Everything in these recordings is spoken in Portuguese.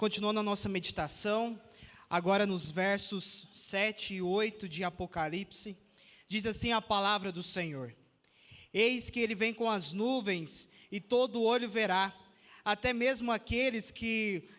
Continuando a nossa meditação, agora nos versos 7 e 8 de Apocalipse, diz assim a palavra do Senhor: Eis que ele vem com as nuvens, e todo olho verá, até mesmo aqueles que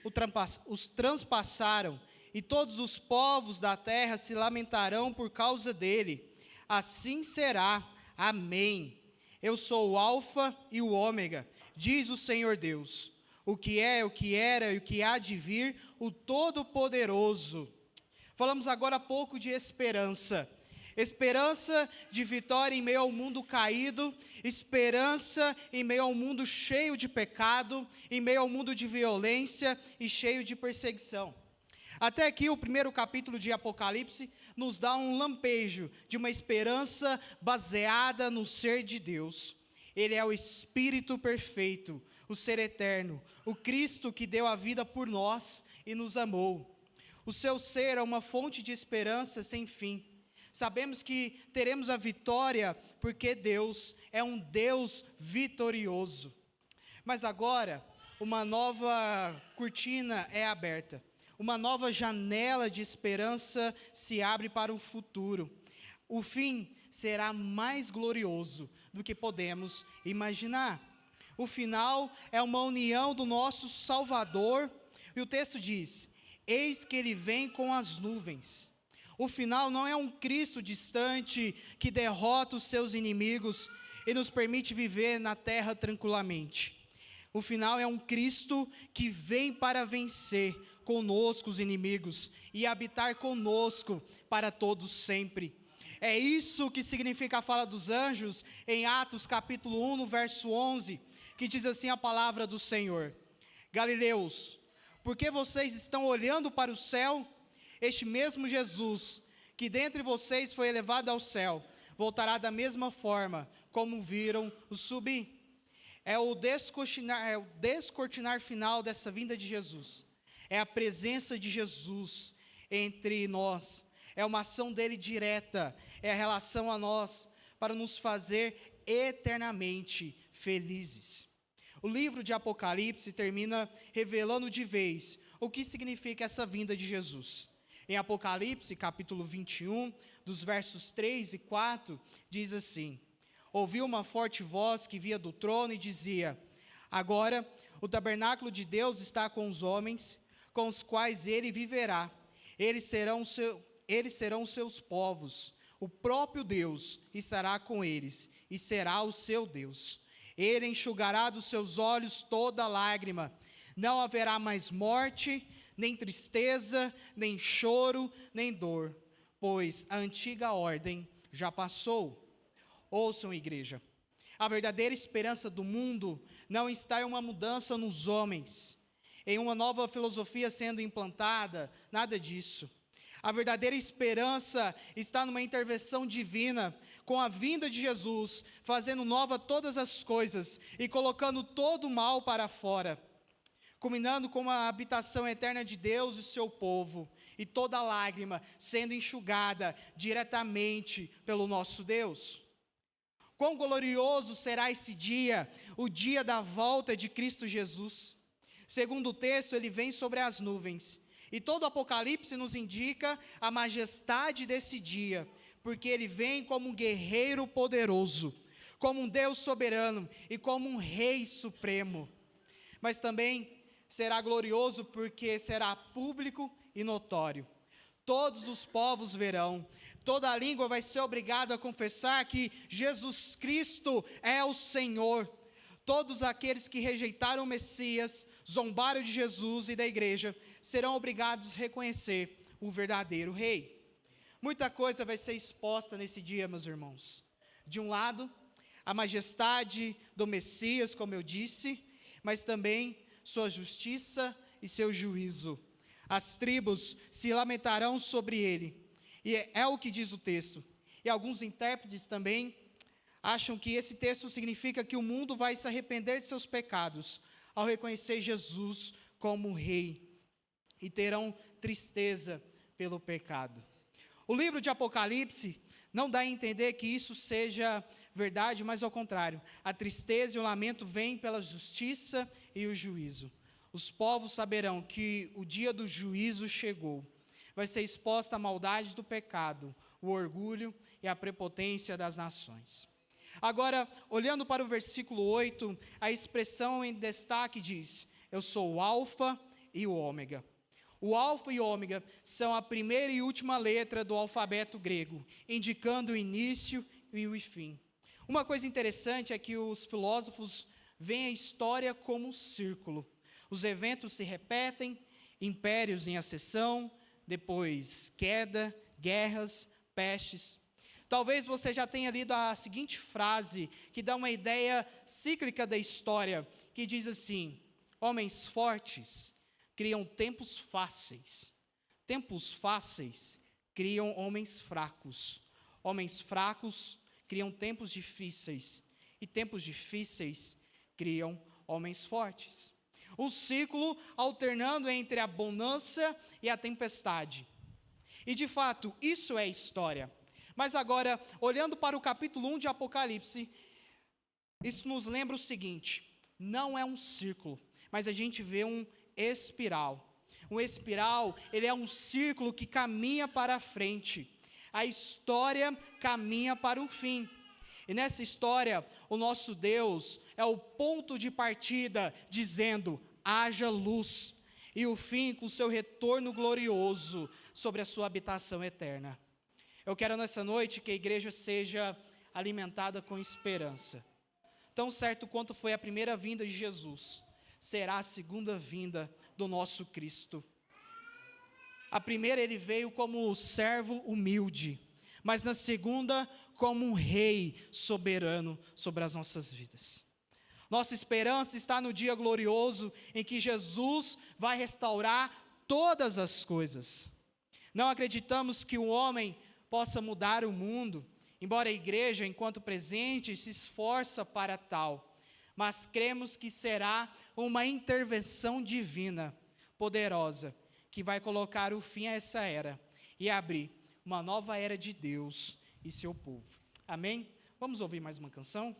os transpassaram, e todos os povos da terra se lamentarão por causa dele. Assim será. Amém. Eu sou o Alfa e o Ômega, diz o Senhor Deus, o que é, o que era e o que há de vir, o Todo-Poderoso. Falamos agora há pouco de esperança. Esperança de vitória em meio ao mundo caído, esperança em meio ao mundo cheio de pecado, em meio ao mundo de violência e cheio de perseguição. Até aqui o primeiro capítulo de Apocalipse nos dá um lampejo de uma esperança baseada no ser de Deus. Ele é o Espírito perfeito, o ser eterno, o Cristo que deu a vida por nós e nos amou. O seu ser é uma fonte de esperança sem fim. Sabemos que teremos a vitória porque Deus é um Deus vitorioso. Mas agora, uma nova cortina é aberta. Uma nova janela de esperança se abre para o futuro. O fim será mais glorioso do que podemos imaginar. O final é uma união do nosso Salvador. E o texto diz: eis que ele vem com as nuvens. O final não é um Cristo distante que derrota os seus inimigos e nos permite viver na terra tranquilamente. O final é um Cristo que vem para vencer conosco os inimigos e habitar conosco para todos sempre. É isso que significa a fala dos anjos em Atos capítulo 1, no verso 11, que diz assim a palavra do Senhor: Galileus, por que vocês estão olhando para o céu? Este mesmo Jesus, que dentre vocês foi elevado ao céu, voltará da mesma forma como viram o subir. É o descortinar final dessa vinda de Jesus. É a presença de Jesus entre nós. É uma ação dele direta. É a relação a nós para nos fazer eternamente felizes. O livro de Apocalipse termina revelando de vez o que significa essa vinda de Jesus. Em Apocalipse, capítulo 21, dos versos 3 e 4, diz assim: ouvi uma forte voz que vinha do trono e dizia: agora o tabernáculo de Deus está com os homens, com os quais ele viverá. Eles serão os seus povos. O próprio Deus estará com eles e será o seu Deus. Ele enxugará dos seus olhos toda lágrima. Não haverá mais morte, nem tristeza, nem choro, nem dor, pois a antiga ordem já passou. Ouçam, igreja, a verdadeira esperança do mundo não está em uma mudança nos homens, em uma nova filosofia sendo implantada, nada disso. A verdadeira esperança está numa intervenção divina, com a vinda de Jesus, fazendo nova todas as coisas e colocando todo o mal para fora, culminando com a habitação eterna de Deus e seu povo, e toda lágrima sendo enxugada diretamente pelo nosso Deus. Quão glorioso será esse dia, o dia da volta de Cristo Jesus. Segundo o texto, ele vem sobre as nuvens. E todo o Apocalipse nos indica a majestade desse dia, porque ele vem como um guerreiro poderoso, como um Deus soberano e como um rei supremo. Mas também será glorioso porque será público e notório. Todos os povos verão, toda língua vai ser obrigada a confessar que Jesus Cristo é o Senhor. Todos aqueles que rejeitaram o Messias, zombaram de Jesus e da igreja, serão obrigados a reconhecer o verdadeiro Rei. Muita coisa vai ser exposta nesse dia, meus irmãos. De um lado, a majestade do Messias, como eu disse, mas também sua justiça e seu juízo. As tribos se lamentarão sobre ele. E é o que diz o texto. E alguns intérpretes também acham que esse texto significa que o mundo vai se arrepender de seus pecados ao reconhecer Jesus como Rei. E terão tristeza pelo pecado. O livro de Apocalipse não dá a entender que isso seja verdade, mas ao contrário. A tristeza e o lamento vêm pela justiça e o juízo. Os povos saberão que o dia do juízo chegou. Vai ser exposta a maldade do pecado, o orgulho e a prepotência das nações. Agora, olhando para o versículo 8, a expressão em destaque diz: eu sou o Alfa e o Ômega. O Alfa e o Ômega são a primeira e última letra do alfabeto grego, indicando o início e o fim. Uma coisa interessante é que os filósofos veem a história como um círculo. Os eventos se repetem, impérios em ascensão, depois queda, guerras, pestes. Talvez você já tenha lido a seguinte frase, que dá uma ideia cíclica da história, que diz assim: homens fortes criam tempos fáceis criam homens fracos criam tempos difíceis, e tempos difíceis criam homens fortes. Um ciclo alternando entre a bonança e a tempestade. E de fato, isso é história. Mas agora, olhando para o capítulo 1 de Apocalipse, isso nos lembra o seguinte: não é um círculo, mas a gente vê um espiral. Um espiral, ele é um círculo que caminha para a frente. A história caminha para o fim. E nessa história, o nosso Deus é o ponto de partida, dizendo: haja luz. E o fim com seu retorno glorioso sobre a sua habitação eterna. Eu quero nessa noite que a igreja seja alimentada com esperança. Tão certo quanto foi a primeira vinda de Jesus, será a segunda vinda do nosso Cristo. A primeira ele veio como servo humilde, mas na segunda como um rei soberano sobre as nossas vidas. Nossa esperança está no dia glorioso em que Jesus vai restaurar todas as coisas. Não acreditamos que um homem possa mudar o mundo, embora a igreja, enquanto presente, se esforça para tal, mas cremos que será uma intervenção divina, poderosa, que vai colocar o fim a essa era e abrir uma nova era de Deus e seu povo. Amém? Vamos ouvir mais uma canção?